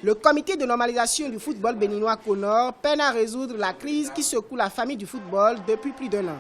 Le comité de normalisation du football béninois CONOR peine à résoudre la crise qui secoue la famille du football depuis plus d'1 an.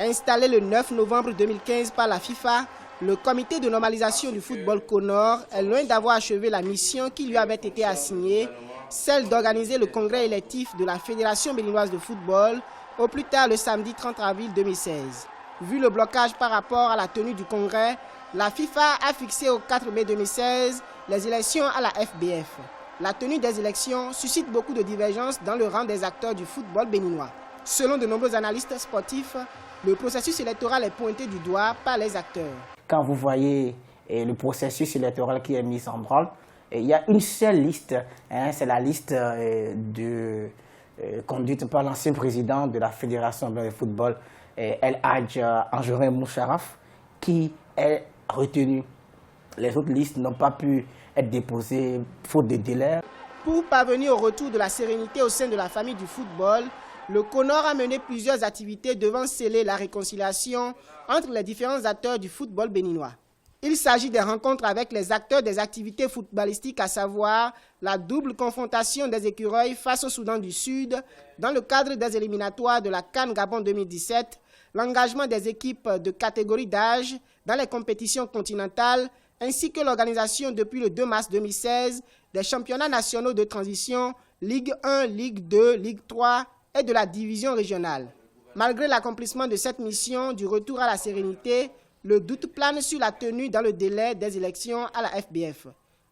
Installé le 9 novembre 2015 par la FIFA, le comité de normalisation du football CONOR est loin d'avoir achevé la mission qui lui avait été assignée, celle d'organiser le congrès électif de la Fédération béninoise de football au plus tard le samedi 30 avril 2016. Vu le blocage par rapport à la tenue du congrès, la FIFA a fixé au 4 mai 2016 les élections à la FBF. La tenue des élections suscite beaucoup de divergences dans le rang des acteurs du football béninois. Selon de nombreux analystes sportifs, le processus électoral est pointé du doigt par les acteurs. Quand vous voyez le processus électoral qui est mis en branle, il y a une seule liste, c'est la liste conduite par l'ancien président de la Fédération de football, El Hadj Anjorin Moucharaf, qui est retenu. Les autres listes n'ont pas pu être déposées faute de délai. Pour parvenir au retour de la sérénité au sein de la famille du football, le CONOR a mené plusieurs activités devant sceller la réconciliation entre les différents acteurs du football béninois. Il s'agit des rencontres avec les acteurs des activités footballistiques, à savoir la double confrontation des écureuils face au Soudan du Sud dans le cadre des éliminatoires de la CAN Gabon 2017, l'engagement des équipes de catégorie d'âge dans les compétitions continentales, ainsi que l'organisation depuis le 2 mars 2016 des championnats nationaux de transition Ligue 1, Ligue 2, Ligue 3 et de la division régionale. Malgré l'accomplissement de cette mission du retour à la sérénité, le doute plane sur la tenue dans le délai des élections à la FBF.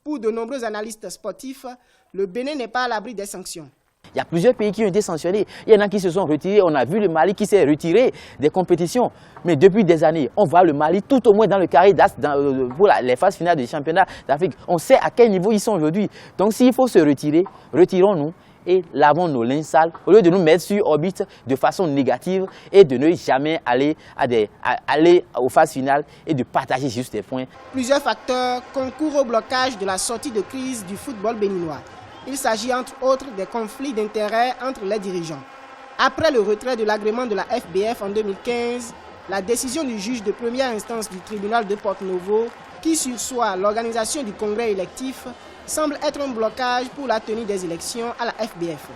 Pour de nombreux analystes sportifs, le Bénin n'est pas à l'abri des sanctions. Il y a plusieurs pays qui ont été sanctionnés. Il y en a qui se sont retirés. On a vu le Mali qui s'est retiré des compétitions. Mais depuis des années, on voit le Mali tout au moins dans le carré d'as pour les phases finales des championnats d'Afrique. On sait à quel niveau ils sont aujourd'hui. Donc s'il faut se retirer, retirons-nous et lavons nos linges sales au lieu de nous mettre sur orbite de façon négative et de ne jamais aller aux phases finales et de partager juste des points. Plusieurs facteurs concourent au blocage de la sortie de crise du football béninois. Il s'agit entre autres des conflits d'intérêts entre les dirigeants. Après le retrait de l'agrément de la FBF en 2015, la décision du juge de première instance du tribunal de Porto-Novo, qui sursoit l'organisation du congrès électif, semble être un blocage pour la tenue des élections à la FBF.